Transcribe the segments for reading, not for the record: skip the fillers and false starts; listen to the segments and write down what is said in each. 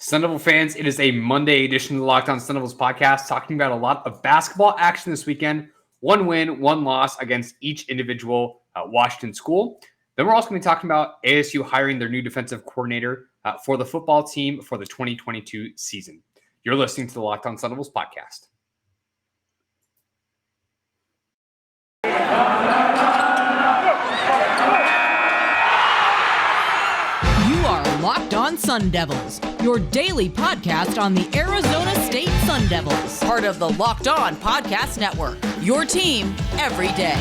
Sun Devil fans, it is a Monday edition of the Locked On Sun Devils podcast, talking about a lot of basketball action this weekend. One win, one loss against each individual Washington school. Then we're also going to be talking about ASU hiring their new defensive coordinator for the football team for the 2022 season. You're listening to the Locked On Sun Devils podcast. Locked On Sun Devils, your daily podcast on the Arizona State Sun Devils. Part of the Locked On Podcast Network, your team every day.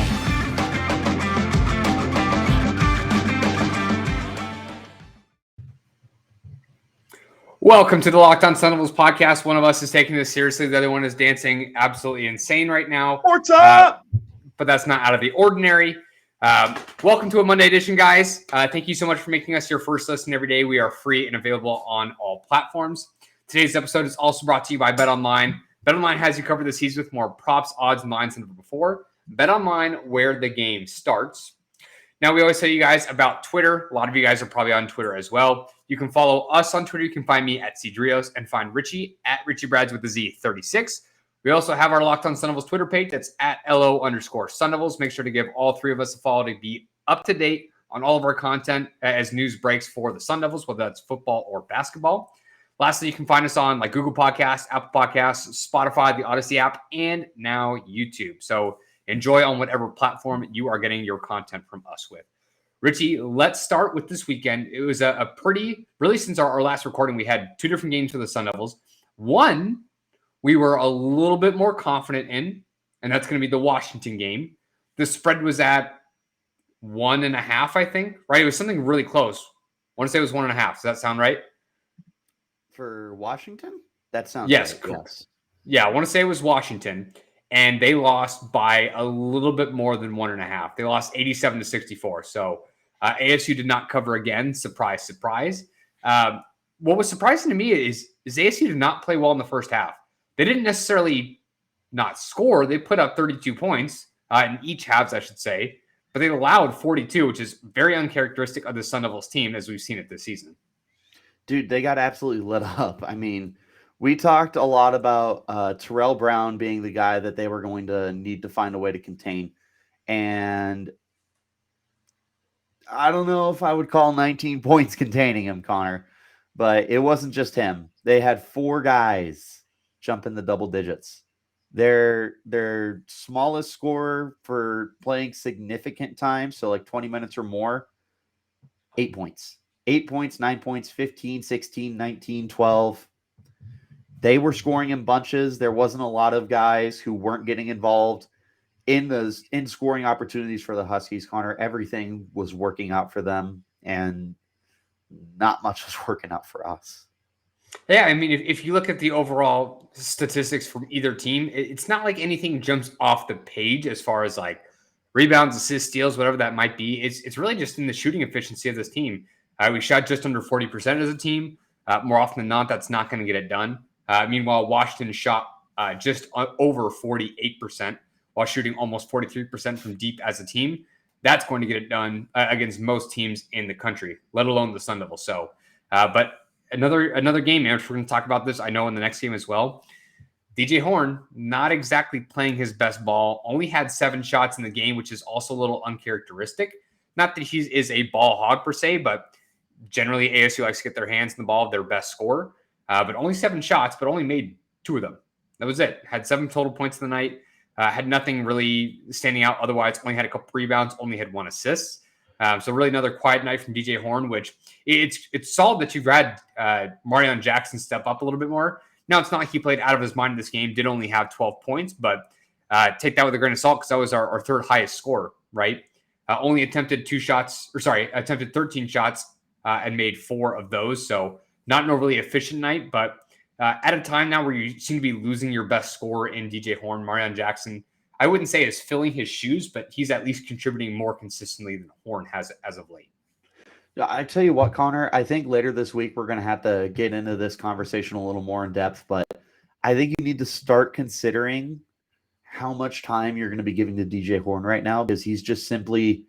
Welcome to the Locked On Sun Devils podcast. One of us is taking this seriously. The other one is dancing absolutely insane right now. What's up? But that's not out of the ordinary. Welcome to a Monday edition, guys. Thank you so much for making us your first listen every day. We are free and available on all platforms. Today's episode is also brought to you by BetOnline. BetOnline has you covered this season with more props, odds, and lines than ever before. BetOnline, where the game starts. Now, we always tell you guys about Twitter. A lot of you guys are probably on Twitter as well. You can follow us on Twitter. You can find me at Cedrios and find Richie at RichieBrads with the Z36. We also have our Locked On Sun Devils Twitter page. That's at LO_Sun Devils. Make sure to give all three of us a follow to be up to date on all of our content as news breaks for the Sun Devils, whether that's football or basketball. Lastly, you can find us on Google Podcasts, Apple Podcasts, Spotify, the Odyssey app, and now YouTube. So enjoy on whatever platform you are getting your content from us with. Richie, let's start with this weekend. It was a pretty, really since our last recording, we had two different games for the Sun Devils. One, we were a little bit more confident in, and that's going to be the Washington game. The spread was at 1.5, I think, right? It was something really close. I want to say it was 1.5. Does that sound right? For Washington? That sounds yes, right. Cool. Yes. Yeah, I want to say it was Washington, and they lost by a little bit more than 1.5. They lost 87-64. So ASU did not cover again. Surprise, surprise. What was surprising to me is ASU did not play well in the first half. They didn't necessarily not score. They put up 32 points in each halves, I should say. But they allowed 42, which is very uncharacteristic of the Sun Devils team as we've seen it this season. Dude, they got absolutely lit up. I mean, we talked a lot about Terrell Brown being the guy that they were going to need to find a way to contain. And I don't know if I would call 19 points containing him, Connor. But it wasn't just him. They had four guys jump in the double digits. Their smallest scorer for playing significant time, so like 20 minutes or more, 8 points. 8 points, 9 points, 15, 16, 19, 12. They were scoring in bunches. There wasn't a lot of guys who weren't getting involved in scoring opportunities for the Huskies, Connor. Everything was working out for them, and not much was working out for us. Yeah, I mean, if you look at the overall statistics from either team, it's not like anything jumps off the page as far as like rebounds, assists, steals, whatever that might be. It's really just in the shooting efficiency of this team. We shot just under 40% as a team. More often than not, that's not going to get it done. Meanwhile, Washington shot just over 48% while shooting almost 43% from deep as a team. That's going to get it done against most teams in the country, let alone the Sun Devils. So, but Another game, man. We're going to talk about this, I know, in the next game as well. DJ Horn, not exactly playing his best ball. Only had 7 shots in the game, which is also a little uncharacteristic. Not that he is a ball hog per se, but generally ASU likes to get their hands on the ball of their best scorer. But only 7 shots, but only made 2 of them. That was it. Had 7 total points in the night. Had nothing really standing out otherwise. Only had a couple rebounds. Only had 1 assist. So really another quiet night from DJ Horn, which it's solid that you've had Marion Jackson step up a little bit more. Now, it's not like he played out of his mind in this game, did only have 12 points, but take that with a grain of salt because that was our third highest score, right? Only attempted 13 shots and made 4 of those. So not an overly efficient night, but at a time now where you seem to be losing your best scorer in DJ Horn, Marion Jackson, I wouldn't say is filling his shoes, but he's at least contributing more consistently than Horn has as of late. I tell you what, Connor, I think later this week we're going to have to get into this conversation a little more in depth, but I think you need to start considering how much time you're going to be giving to DJ Horn right now, because he's just simply,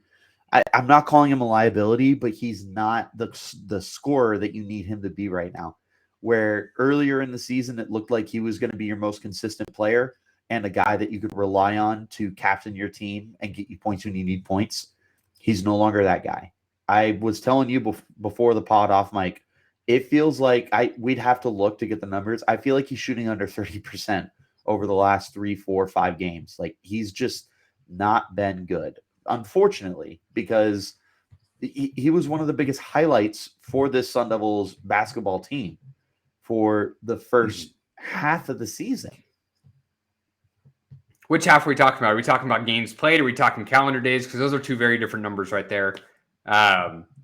I'm not calling him a liability, but he's not the scorer that you need him to be right now. where earlier in the season it looked like he was going to be your most consistent player and a guy that you could rely on to captain your team and get you points when you need points. He's no longer that guy. I was telling you before the pod off mic, it feels like we'd have to look to get the numbers. I feel like he's shooting under 30% over the last 3, 4, 5 games. Like, he's just not been good, unfortunately, because he was one of the biggest highlights for this Sun Devils basketball team for the first half of the season. Which half are we talking about? Are we talking about games played? Or are we talking calendar days? Because those are two very different numbers right there.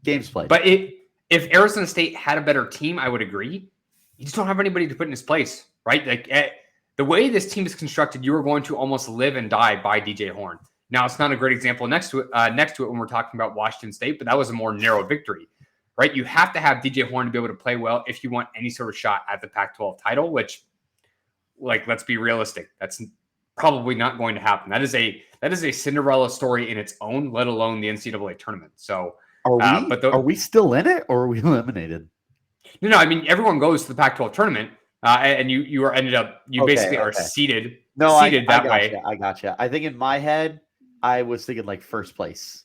Games played. But if Arizona State had a better team, I would agree. You just don't have anybody to put in his place, right? Like, the way this team is constructed, you are going to almost live and die by DJ Horn. Now, it's not a great example next to it when we're talking about Washington State, but that was a more narrow victory, right? You have to have DJ Horn to be able to play well if you want any sort of shot at the Pac-12 title, which, like, let's be realistic. That's probably not going to happen. That is a Cinderella story in its own, let alone the NCAA tournament. So, are we still in it, or are we eliminated? No. I mean, everyone goes to the Pac-12 tournament, and you are ended up basically are seated. Seated that way. I gotcha. I think in my head, I was thinking like first place.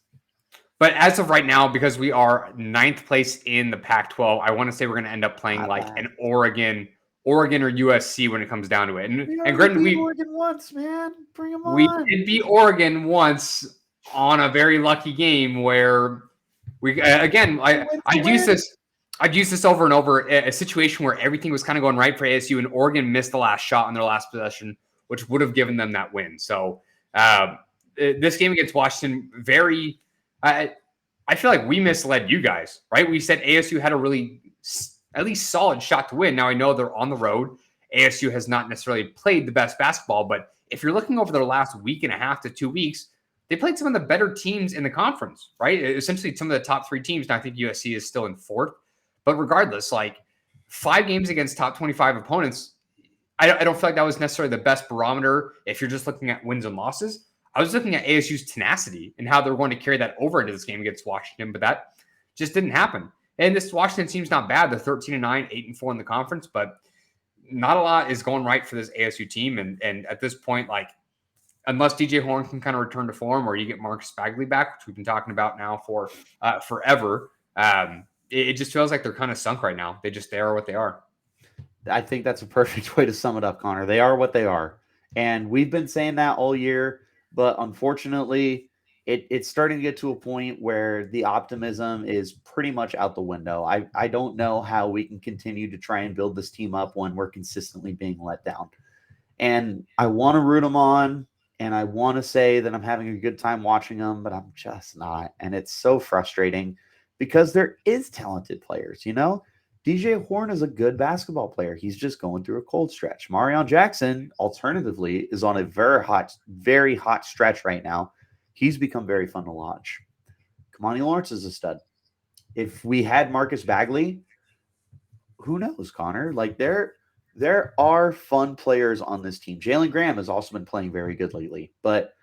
But as of right now, because we are 9th place in the Pac-12, I want to say we're going to end up playing an Oregon or USC when it comes down to it. And granted, we Oregon once, man. Bring them on. We did beat Oregon once on a very lucky game where we I've used this over and over, a situation where everything was kind of going right for ASU and Oregon missed the last shot on their last possession, which would have given them that win. So this game against Washington, I feel like we misled you guys, right? We said ASU had a really at least solid shot to win. Now, I know they're on the road. ASU has not necessarily played the best basketball, but if you're looking over their last week and a half to 2 weeks, they played some of the better teams in the conference, right? Essentially, some of the top 3 teams. Now, I think USC is still in 4th. But regardless, like 5 games against top 25 opponents, I don't feel like that was necessarily the best barometer if you're just looking at wins and losses. I was looking at ASU's tenacity and how they're going to carry that over into this game against Washington, but that just didn't happen. And this Washington team's not bad. They're 13-9, 8-4 in the conference, but not a lot is going right for this ASU team. And at this point, like, unless DJ Horn can kind of return to form or you get Marcus Bagley back, which we've been talking about now for forever, it just feels like they're kind of sunk right now. They are what they are. I think that's a perfect way to sum it up, Connor. They are what they are. And we've been saying that all year, but unfortunately, it's starting to get to a point where the optimism is pretty much out the window. I don't know how we can continue to try and build this team up when we're consistently being let down. And I want to root them on, and I want to say that I'm having a good time watching them, but I'm just not. And it's so frustrating because there is talented players, you know? DJ Horn is a good basketball player. He's just going through a cold stretch. Marion Jackson, alternatively, is on a very hot stretch right now. He's become very fun to watch. Kamani Lawrence is a stud. If we had Marcus Bagley, who knows, Connor? Like, there are fun players on this team. Jalen Graham has also been playing very good lately, but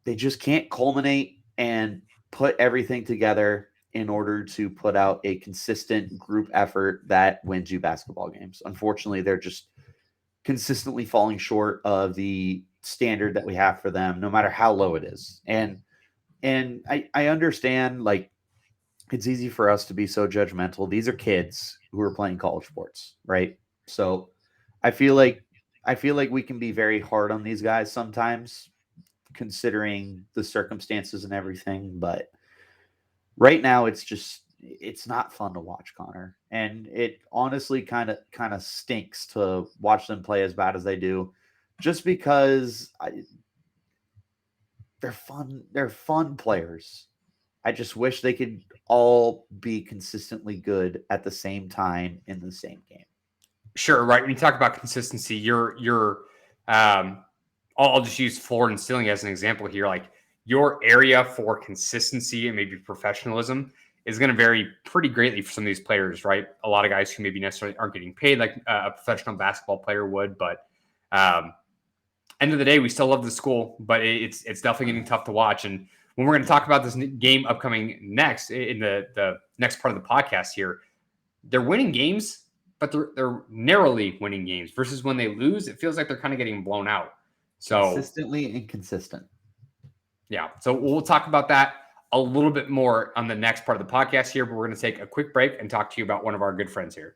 they just can't culminate and put everything together in order to put out a consistent group effort that wins you basketball games. Unfortunately, they're just consistently falling short of the standard that we have for them, no matter how low it is. And I understand, like, it's easy for us to be so judgmental. These are kids who are playing college sports, right? So I feel like we can be very hard on these guys sometimes, considering the circumstances and everything, but right now it's not fun to watch, Connor. And it honestly kind of stinks to watch them play as bad as they do, just because they're fun players. I just wish they could all be consistently good at the same time in the same game. Sure, right. When you talk about consistency, I'll just use Florida and Stealing as an example here. Like, your area for consistency and maybe professionalism is going to vary pretty greatly for some of these players, right? A lot of guys who maybe necessarily aren't getting paid like a professional basketball player would, but end of the day, we still love the school, but it's definitely getting tough to watch. And when we're going to talk about this game upcoming next in the next part of the podcast here, they're winning games but they're narrowly winning games versus when they lose, it feels like they're kind of getting blown out. So consistently inconsistent. Yeah. So we'll talk about that a little bit more on the next part of the podcast here, but we're going to take a quick break and talk to you about one of our good friends here.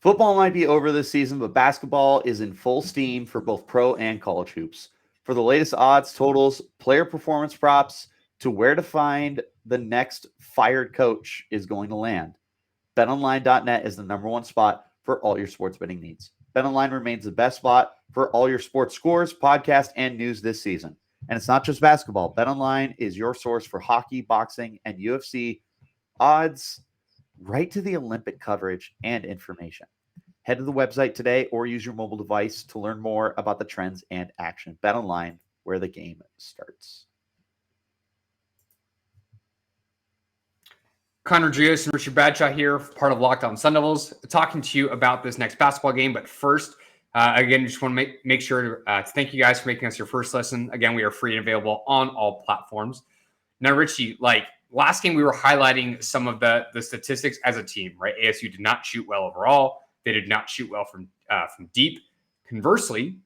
Football might be over this season, but basketball is in full steam for both pro and college hoops. For the latest odds, totals, player performance props, to where to find the next fired coach is going to land, BetOnline.net is the number one spot for all your sports betting needs. BetOnline remains the best spot for all your sports scores, podcasts, and news this season. And it's not just basketball. BetOnline is your source for hockey, boxing, and UFC odds, right to the Olympic coverage and information. Head to the website today or use your mobile device to learn more about the trends and action. BetOnline, where the game starts. Connor Gios and Richard Bradshaw here, part of Locked On Sun Devils, talking to you about this next basketball game. But first, again, just want to make sure to thank you guys for making us your first listen. Again, we are free and available on all platforms. Now, Richie, like last game, we were highlighting some of the statistics as a team, right? ASU did not shoot well overall. They did not shoot well from deep. Conversely,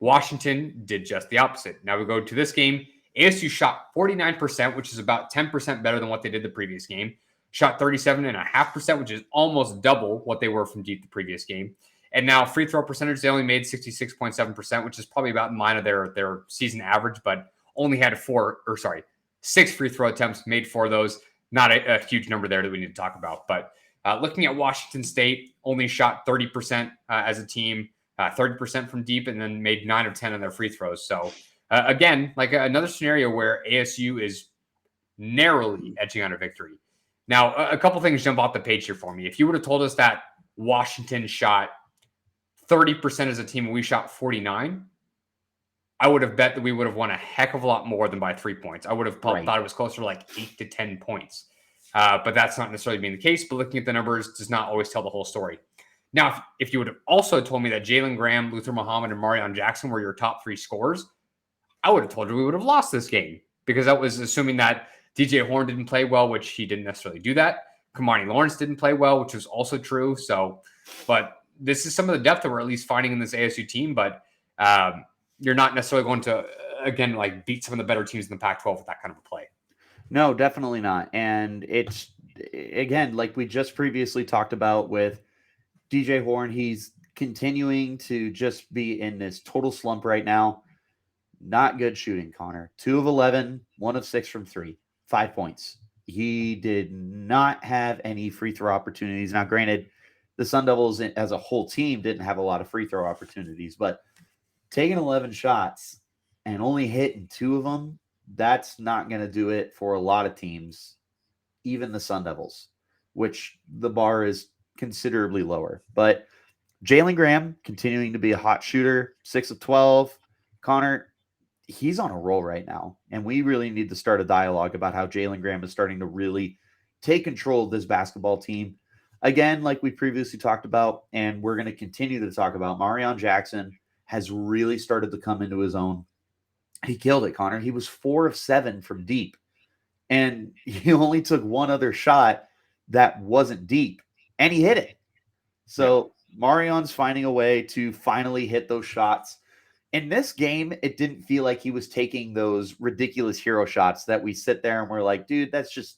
Washington did just the opposite. Now we go to this game. ASU shot 49%, which is about 10% better than what they did the previous game. Shot 37.5%, which is almost double what they were from deep the previous game. And now free throw percentage, they only made 66.7%, which is probably about in line of their season average, but only had 6 free throw attempts, made 4 of those. Not a huge number there that we need to talk about. But looking at Washington State, only shot 30% as a team, 30% from deep, and then made 9 of 10 on their free throws. So again, like another scenario where ASU is narrowly edging on a victory. Now, a couple things jump off the page here for me. If you would have told us that Washington shot 30% as a team and we shot 49, I would have bet that we would have won a heck of a lot more than by 3 points. I would have thought it was closer to like 8 to 10 points. But that's not necessarily being the case. But looking at the numbers does not always tell the whole story. Now, if you would have also told me that Jalen Graham, Luther Muhammad, and Marion Jackson were your top 3 scorers, I would have told you we would have lost this game because that was assuming that DJ Horn didn't play well, which he didn't necessarily do that. Kamani Lawrence didn't play well, which was also true. So, but this is some of the depth that we're at least finding in this ASU team. But you're not necessarily going to, again, like beat some of the better teams in the Pac-12 with that kind of a play. No, definitely not. And it's, again, like we just previously talked about with DJ Horn, he's continuing to just be in this total slump right now. Not good shooting, Connor. 2 of 11, 1 of 6 from 3, 5 points. He did not have any free throw opportunities. Now, granted, the Sun Devils as a whole team didn't have a lot of free throw opportunities, but taking 11 shots and only hitting 2 of them, that's not going to do it for a lot of teams, even the Sun Devils, which the bar is considerably lower. But Jalen Graham continuing to be a hot shooter, 6 of 12. Connor, he's on a roll right now, and we really need to start a dialogue about how Jalen Graham is starting to really take control of this basketball team. Again, like we previously talked about, and we're going to continue to talk about, Marion Jackson has really started to come into his own. He killed it, Connor. He was 4 of 7 from deep, and he only took 1 other shot that wasn't deep, and he hit it. So Marion's finding a way to finally hit those shots. In this game, it didn't feel like he was taking those ridiculous hero shots that we sit there and we're like, dude, that's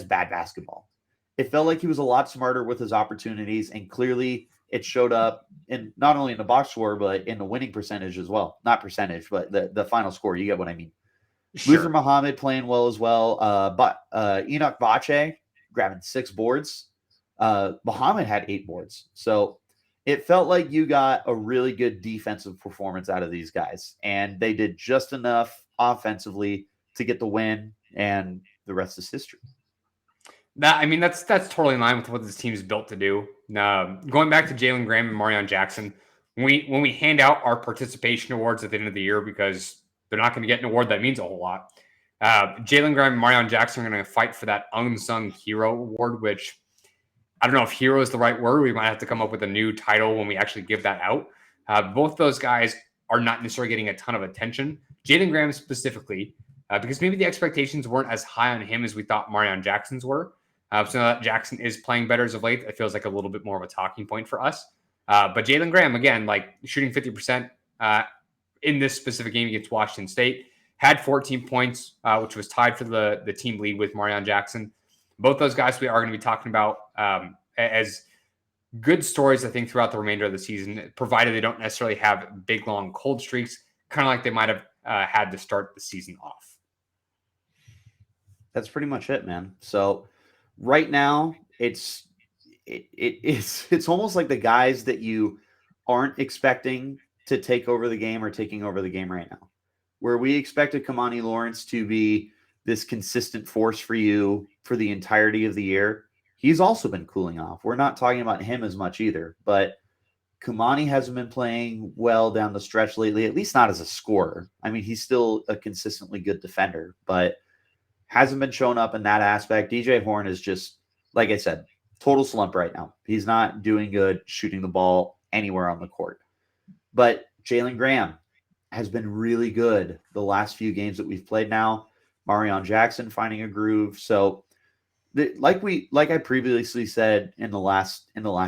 bad basketball. It felt like he was a lot smarter with his opportunities, and clearly it showed up in not only in the box score, but in the winning percentage as well. Not percentage, but the final score. You get what I mean. Sure. Luther Muhammad playing well as well. But Enoch Bache grabbing 6 boards. Muhammad had 8 boards. So it felt like you got a really good defensive performance out of these guys, and they did just enough offensively to get the win, and the rest is history. That's totally in line with what this team is built to do. Going back to Jalen Graham and Marion Jackson, when we hand out our participation awards at the end of the year, because they're not going to get an award that means a whole lot, Jalen Graham and Marion Jackson are going to fight for that unsung hero award, which I don't know if hero is the right word. We might have to come up with a new title when we actually give that out. Both those guys are not necessarily getting a ton of attention. Jalen Graham specifically, because maybe the expectations weren't as high on him as we thought Marion Jackson's were. So now that Jackson is playing better as of late, it feels like a little bit more of a talking point for us. But Jalen Graham, again, like shooting 50% in this specific game against Washington State, had 14 points, which was tied for the team lead with Marion Jackson. Both those guys we are going to be talking about as good stories, I think, throughout the remainder of the season, provided they don't necessarily have big, long cold streaks, kind of like they might have had to start the season off. That's pretty much it, man. So right now, it's almost like the guys that you aren't expecting to take over the game are taking over the game right now. Where we expected Kamani Lawrence to be this consistent force for you for the entirety of the year, he's also been cooling off. We're not talking about him as much either, but Kamani hasn't been playing well down the stretch lately, at least not as a scorer. I mean, he's still a consistently good defender, but hasn't been showing up in that aspect. DJ Horn is just, like I said, total slump right now. He's not doing good shooting the ball anywhere on the court. But Jalen Graham has been really good the last few games that we've played now. Marion Jackson finding a groove. So like I previously said in the last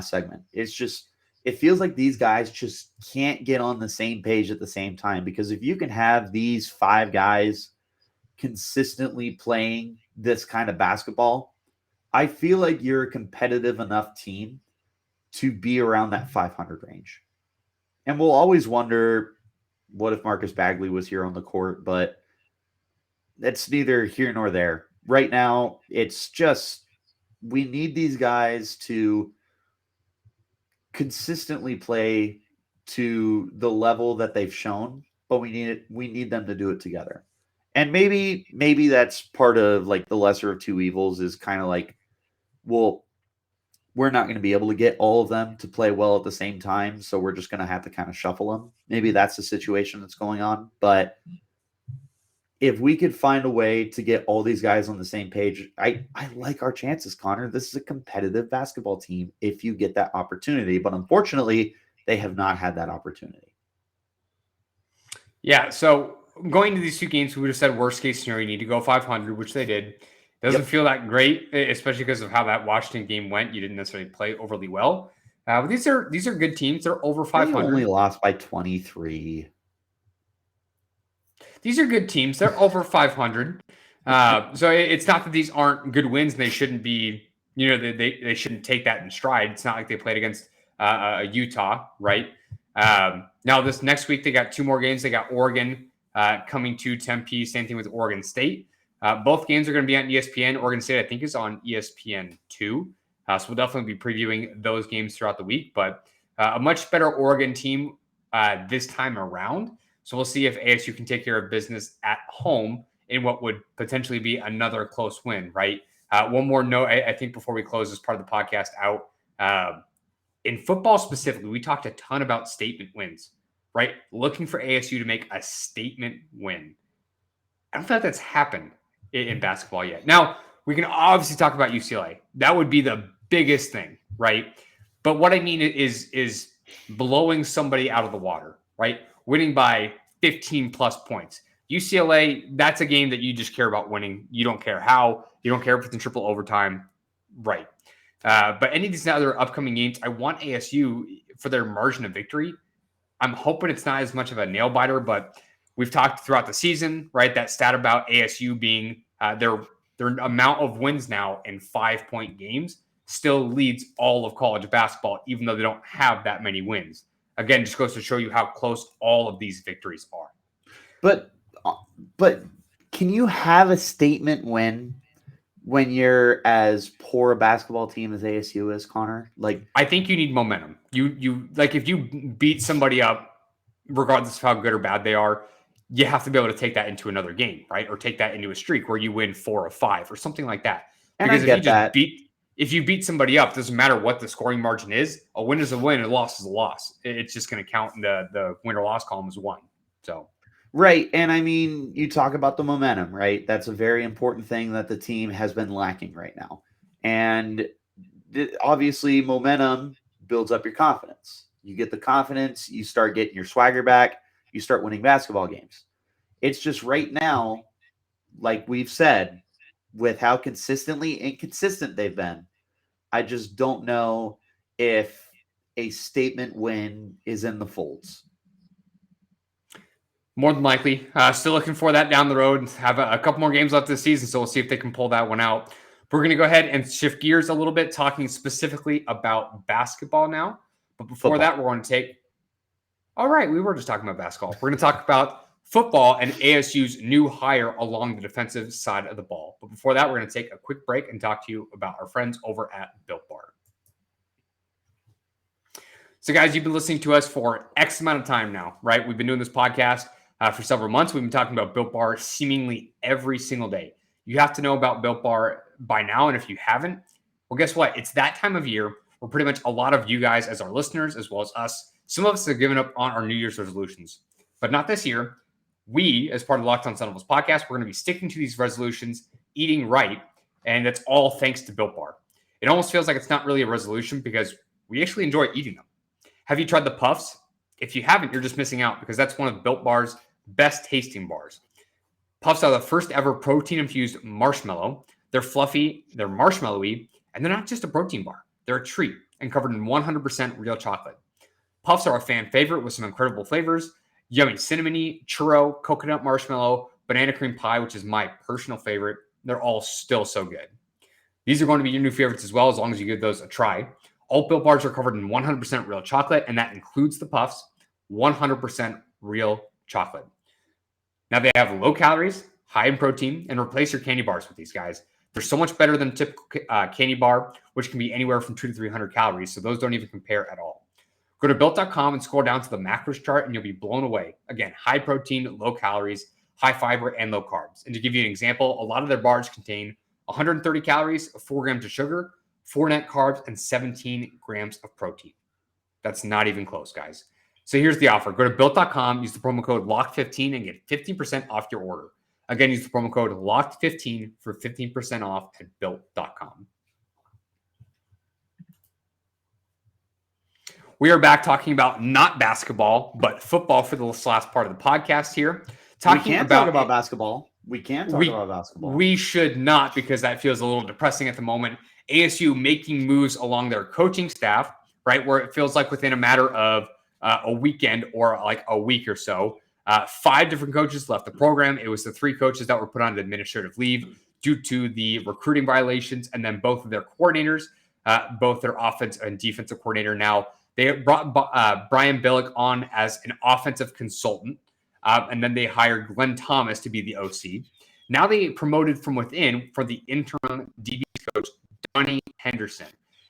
segment, it feels like these guys just can't get on the same page at the same time, because if you can have these 5 guys consistently playing this kind of basketball, I feel like you're a competitive enough team to be around that 500 range. And we'll always wonder, what if Marcus Bagley was here on the court? But that's neither here nor there. Right now, it's just we need these guys to consistently play to the level that they've shown, but we need them to do it together. And maybe that's part of like the lesser of two evils, is kind of like, well, we're not going to be able to get all of them to play well at the same time, so we're just going to have to kind of shuffle them. Maybe that's the situation that's going on. But if we could find a way to get all these guys on the same page, I like our chances, Connor. This is a competitive basketball team if you get that opportunity. But unfortunately, they have not had that opportunity. Yeah, so going to these 2 games, we would have said worst case scenario, you need to go 500, which they did. Doesn't feel that great, especially because of how that Washington game went. You didn't necessarily play overly well. But these are good teams. They're over 500. They only lost by 23. These are good teams. They're over 500. So it's not that these aren't good wins and they shouldn't be, they shouldn't take that in stride. It's not like they played against Utah, right? Now this next week, they got 2 more games. They got Oregon coming to Tempe. Same thing with Oregon State. Both games are going to be on ESPN. Oregon State, I think, is on ESPN2. So we'll definitely be previewing those games throughout the week. But a much better Oregon team this time around. So we'll see if ASU can take care of business at home in what would potentially be another close win, right? One more note, I think, before we close this part of the podcast out. In football specifically, we talked a ton about statement wins, right? Looking for ASU to make a statement win. I don't feel like that's happened in basketball yet. Now, we can obviously talk about UCLA. That would be the biggest thing, right? But what I mean is blowing somebody out of the water, right? Winning by 15 plus points. UCLA, that's a game that you just care about winning. You don't care how. You don't care if it's in triple overtime. Right. But any of these other upcoming games, I want ASU for their margin of victory. I'm hoping it's not as much of a nail biter, but we've talked throughout the season, right? That stat about ASU being their amount of wins now in 5-point games still leads all of college basketball, even though they don't have that many wins. Again, just goes to show you how close all of these victories are. But can you have a statement win when you're as poor a basketball team as ASU is, Connor? Like, I think you need momentum. You like, if you beat somebody up, regardless of how good or bad they are, you have to be able to take that into another game, right? Or take that into a streak where you win 4 of 5 or something like that. Because if you beat somebody up, doesn't matter what the scoring margin is. A win is a win, a loss is a loss. It's just going to count in the win or loss column as 1. So. Right. And I mean, you talk about the momentum, right? That's a very important thing that the team has been lacking right now. And obviously, momentum builds up your confidence. You get the confidence, you start getting your swagger back, you start winning basketball games. It's just right now, like we've said, with how consistently inconsistent they've been, I just don't know if a statement win is in the folds. More than likely. Still looking for that down the road. Have a couple more games left this season, so we'll see if they can pull that one out. We're going to go ahead and shift gears a little bit, talking specifically about basketball now. But before that, we're going to take... All right, we were just talking about basketball. We're going to talk about football and ASU's new hire along the defensive side of the ball. But before that, we're going to take a quick break and talk to you about our friends over at Built Bar. So, guys, you've been listening to us for X amount of time now, right? We've been doing this podcast for several months. We've been talking about Built Bar seemingly every single day. You have to know about Built Bar by now, and if you haven't, well, guess what? It's that time of year where pretty much a lot of you guys as our listeners, as well as us, some of us have given up on our New Year's resolutions, but not this year. We, as part of the Locked On Sun Devils podcast, we're going to be sticking to these resolutions, eating right, and that's all thanks to Built Bar. It almost feels like it's not really a resolution because we actually enjoy eating them. Have you tried the Puffs? If you haven't, you're just missing out because that's one of Built Bar's best tasting bars. Puffs are the first ever protein-infused marshmallow. They're fluffy, they're marshmallowy, and they're not just a protein bar. They're a treat and covered in 100% real chocolate. Puffs are a fan favorite with some incredible flavors: yummy cinnamony, churro, coconut marshmallow, banana cream pie, which is my personal favorite. They're all still so good. These are going to be your new favorites as well, as long as you give those a try. All Built Bars are covered in 100% real chocolate, and that includes the Puffs, 100% real chocolate. Now, they have low calories, high in protein, and replace your candy bars with these guys. They're so much better than a typical candy bar, which can be anywhere from 200 to 300 calories, so those don't even compare at all. Go to Built.com and scroll down to the macros chart, and you'll be blown away. Again, high protein, low calories, high fiber, and low carbs. And to give you an example, a lot of their bars contain 130 calories, 4 grams of sugar, 4 net carbs, and 17 grams of protein. That's not even close, guys. So here's the offer. Go to Built.com, use the promo code LOCKED15 and get 15% off your order. Again, use the promo code LOCKED15 for 15% off at Built.com. We are back talking about not basketball, but football for the last part of the podcast here. Talk about basketball. We can't talk about basketball. We should not, because that feels a little depressing at the moment. ASU making moves along their coaching staff, right, where it feels like within a matter of a weekend or like a week or so, 5 different coaches left the program. It was the 3 coaches that were put on administrative leave due to the recruiting violations, and then both of their coordinators, both their offensive and defensive coordinator. Now, they brought Brian Billick on as an offensive consultant, and then they hired Glenn Thomas to be the OC. Now they promoted from within for the interim DB coach, Donnie Henderson.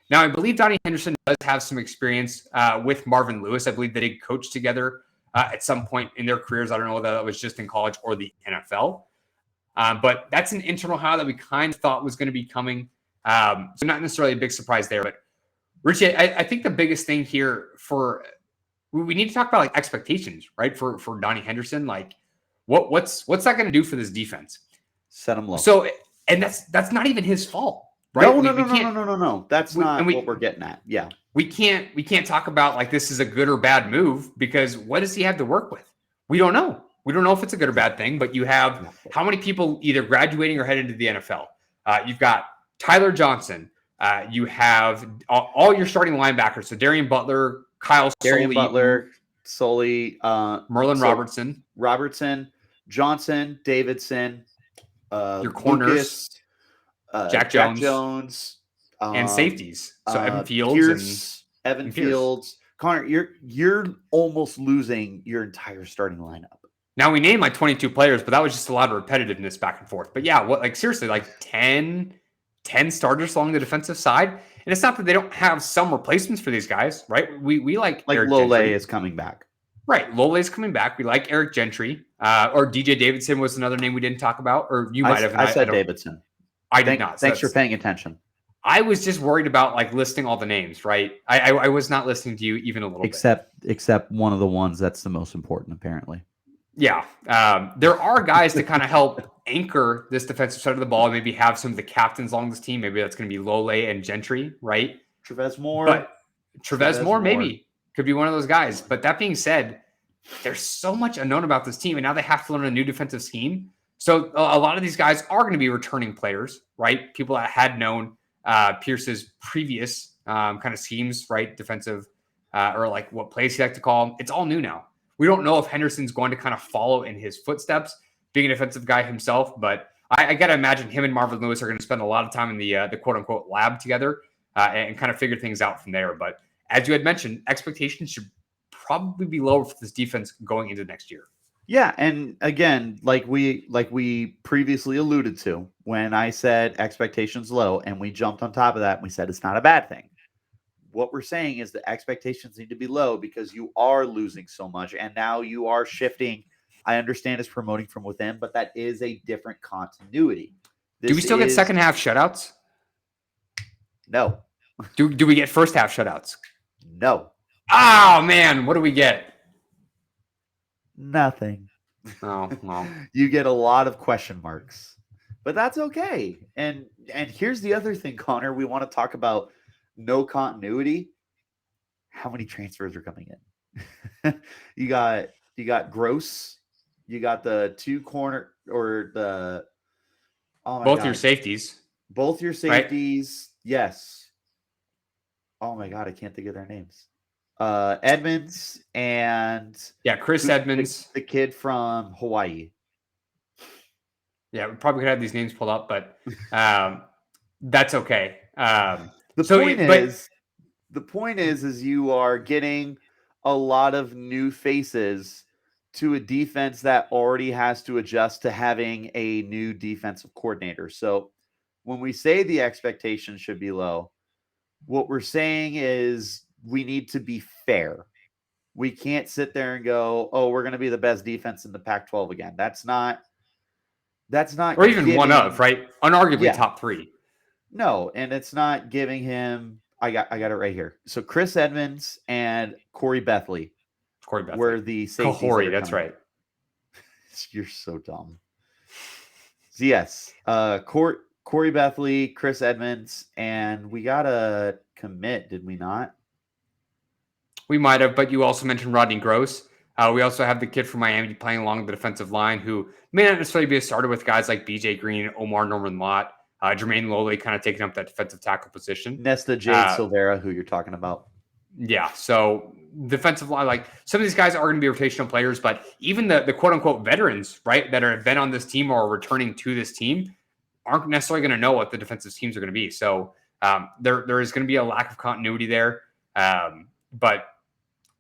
Now, I believe Donnie Henderson does have some experience with Marvin Lewis. I believe they did coach together at some point in their careers. I don't know whether that was just in college or the NFL. But that's an internal hire that we kind of thought was going to be coming. So not necessarily a big surprise there. But Richie, I think the biggest thing here we need to talk about like expectations, right? For Donnie Henderson, like what's that going to do for this defense? Set him low. So, and that's not even his fault. Right? No. That's not what we're getting at. Yeah. We can't talk about like this is a good or bad move, because what does he have to work with? We don't know. We don't know if it's a good or bad thing, but you have how many people either graduating or headed to the NFL? You've got Tyler Johnson. You have all your starting linebackers. So Darian Butler, Kyle Soley, Merlin Robertson, Johnson, Davidson, your corners, Lucas, Jack Jones, and safeties. So Evan Fields, Evan Fields. Connor, you're almost losing your entire starting lineup. Now, we named like 22 players, but that was just a lot of repetitiveness back and forth. But yeah, seriously, like 10 starters along the defensive side. And it's not that they don't have some replacements for these guys, right? We like Eric Lole Gentry. is coming back. Right. Lole is coming back. We like Eric Gentry. Or DJ Davidson was another name we didn't talk about. Or you might have. I said Davidson. I did not. Thanks for paying attention. I was just worried about like listing all the names, right? I was not listening to you even a little bit. Except one of the ones that's the most important, apparently. Yeah. There are guys to kind of help anchor this defensive side of the ball, maybe have some of the captains along this team. Maybe that's going to be Lole and Gentry, right? Trevez Moore. But Trevez Moore maybe could be one of those guys. But that being said, there's so much unknown about this team, and now they have to learn a new defensive scheme. So a lot of these guys are going to be returning players, right? People that had known Pierce's previous kind of schemes, right? Defensive or like what plays he like to call them. It's all new now. We don't know if Henderson's going to kind of follow in his footsteps, being a defensive guy himself, but I got to imagine him and Marvin Lewis are going to spend a lot of time in the quote unquote lab together and kind of figure things out from there. But as you had mentioned, expectations should probably be lower for this defense going into next year. Yeah, and again, like we previously alluded to, when I said expectations low, and we jumped on top of that and we said it's not a bad thing. What we're saying is the expectations need to be low because you are losing so much, and now you are shifting. I understand it's promoting from within, but that is a different continuity. Do we still get second half shutouts? No. Do we get first half shutouts? No. Oh man, what do we get? Nothing. Oh, well. You get a lot of question marks, but that's okay. And here's the other thing, Connor, we want to talk about no continuity. How many transfers are coming in? you got Gross, you got the two corner or the both your safeties. Both your safeties, right? Yes. Oh my god, I can't think of their names. Edmonds and Chris Edmonds, the kid from Hawaii. Yeah, we probably could have these names pulled up, but that's okay. The point is you are getting a lot of new faces to a defense that already has to adjust to having a new defensive coordinator. So when we say the expectation should be low, what we're saying is we need to be fair. We can't sit there and go, "Oh, we're going to be the best defense in the Pac-12 again." That's not or even one of, right? Unarguably top 3. No, and it's not giving him I got it right here. So Chris Edmonds and Corey Bethley were the safeties. Corey, that's right. You're so dumb. So yes, Corey Bethley, Chris Edmonds, and we got a commit, did we not? We might have, but you also mentioned Rodney Gross. We also have the kid from Miami playing along the defensive line who may not necessarily be a starter with guys like BJ Green, Omar Norman-Lott, Jermaine Lowley kind of taking up that defensive tackle position. Nesta Jade Silvera, who you're talking about. Yeah, so defensive line, like some of these guys are going to be rotational players, but even the quote-unquote veterans, right, that have been on this team or are returning to this team aren't necessarily going to know what the defensive schemes are going to be. So there is going to be a lack of continuity there, but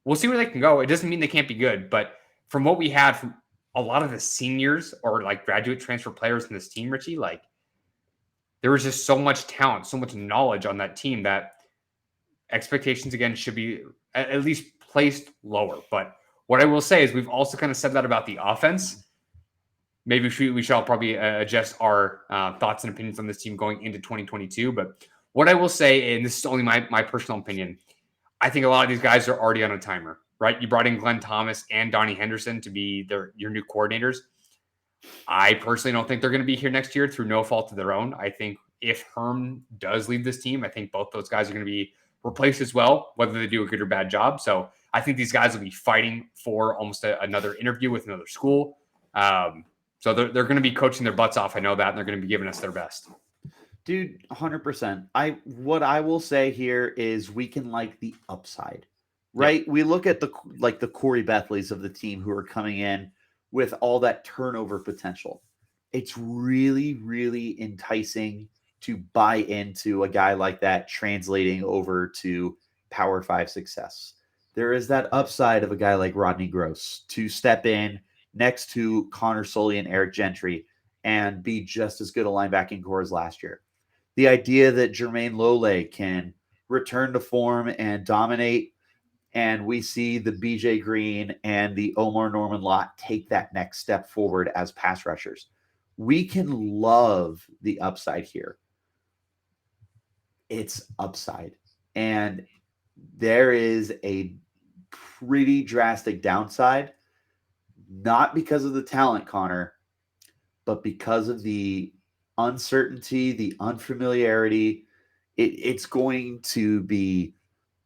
we'll see where they can go. It doesn't mean they can't be good, but from what we had from a lot of the seniors or like graduate transfer players in this team, Richie, like there was just so much talent, so much knowledge on that team that expectations again should be at least placed lower. But what I will say is we've also kind of said that about the offense. Maybe we shall probably adjust our thoughts and opinions on this team going into 2022. But what I will say, and this is only my personal opinion, I think a lot of these guys are already on a timer, right? You brought in Glenn Thomas and Donnie Henderson to be your new coordinators. I personally don't think they're going to be here next year through no fault of their own. I think if Herm does leave this team, I think both those guys are going to be replaced as well, whether they do a good or bad job. So I think these guys will be fighting for almost another interview with another school. So they're going to be coaching their butts off. I know that, and they're going to be giving us their best. Dude, 100%. What I will say here is we can like the upside, right? Yep. We look at the Corey Bethleys of the team who are coming in with all that turnover potential. It's really, really enticing to buy into a guy like that translating over to Power 5 success. There is that upside of a guy like Rodney Gross to step in next to Connor Sully and Eric Gentry and be just as good a linebacking core as last year. The idea that Jermaine Lowley can return to form and dominate, and we see the BJ Green and the Omar Norman-Lott take that next step forward as pass rushers. We can love the upside here. It's upside. And there is a pretty drastic downside, not because of the talent, Connor, but because of the uncertainty, the unfamiliarity. It's going to be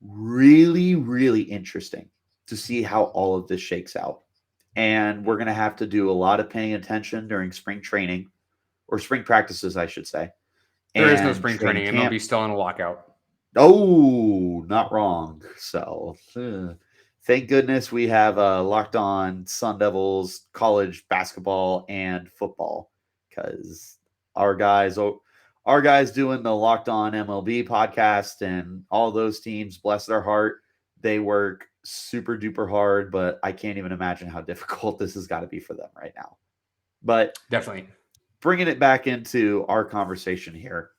really, really interesting to see how all of this shakes out. and we're going to have to do a lot of paying attention during spring training or spring practices, I should say. There is no And spring training. camp. MLB still in a lockout. Oh, not wrong. So, thank goodness we have Locked On Sun Devils college basketball and football, because our guys doing the Locked On MLB podcast and all those teams, bless their heart, they work super duper hard, but I can't even imagine how difficult this has got to be for them right now. But Definitely. bringing it back into our conversation here,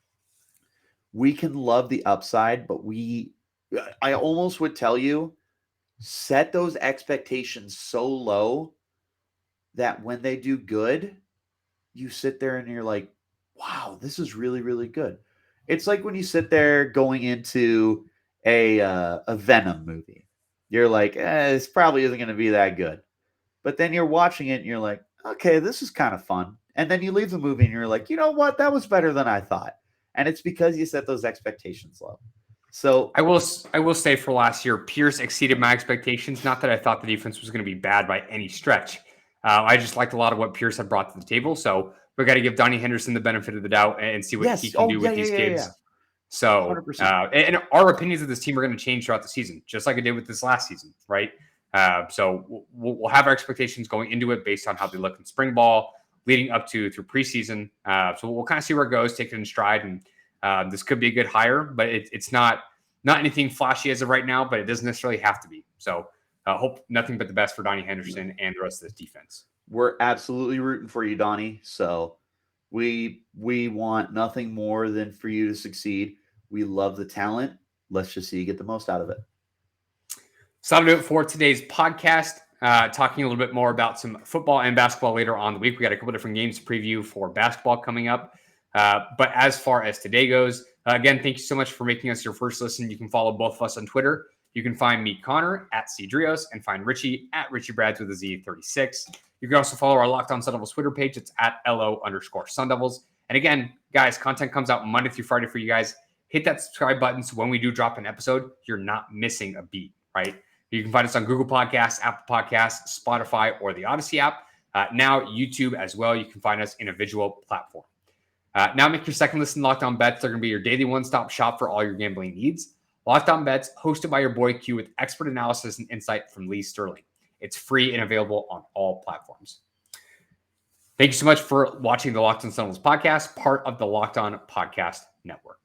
we can love the upside, but I almost would tell you, set those expectations so low that when they do good, you sit there and you're like, wow, this is really, really good. It's like when you sit there going into a Venom movie. You're like, this probably isn't going to be that good. But then you're watching it and you're like, okay, this is kind of fun. And then you leave the movie and you're like, you know what? That was better than I thought. And it's because you set those expectations low. So I will say for last year, Pierce exceeded my expectations. Not that I thought the defense was going to be bad by any stretch. I just liked a lot of what Pierce had brought to the table. So we got to give Donnie Henderson the benefit of the doubt and see what he can do with these kids. So, and our opinions of this team are going to change throughout the season, just like it did with this last season, right? So we'll have our expectations going into it based on how they look in spring ball, leading up through preseason. So we'll kind of see where it goes, take it in stride, and this could be a good hire, but it's not anything flashy as of right now, but it doesn't necessarily have to be. So hope nothing but the best for Donnie Henderson and the rest of this defense. We're absolutely rooting for you, Donnie. So we want nothing more than for you to succeed. We love the talent. Let's just see you get the most out of it. So that'll do it for today's podcast. Talking a little bit more about some football and basketball later on in the week. We got a couple different games to preview for basketball coming up. But as far as today goes, again, thank you so much for making us your first listen. You can follow both of us on Twitter. You can find me, Connor, at CDrios, and find Richie at RichieBrads with a Z36. You can also follow our Locked On Sun Devils Twitter page. It's at LO_Sun Devils. And again, guys, content comes out Monday through Friday for you guys. Hit that subscribe button so when we do drop an episode, you're not missing a beat, right? You can find us on Google Podcasts, Apple Podcasts, Spotify, or the Odyssey app. Now YouTube as well. You can find us in a visual platform. Now make your second listen Locked On Bets. They're going to be your daily one-stop shop for all your gambling needs. Locked On Bets, hosted by your boy Q with expert analysis and insight from Lee Sterling. It's free and available on all platforms. Thank you so much for watching the Locked On Sun Devils podcast, part of the Locked On Podcast Network.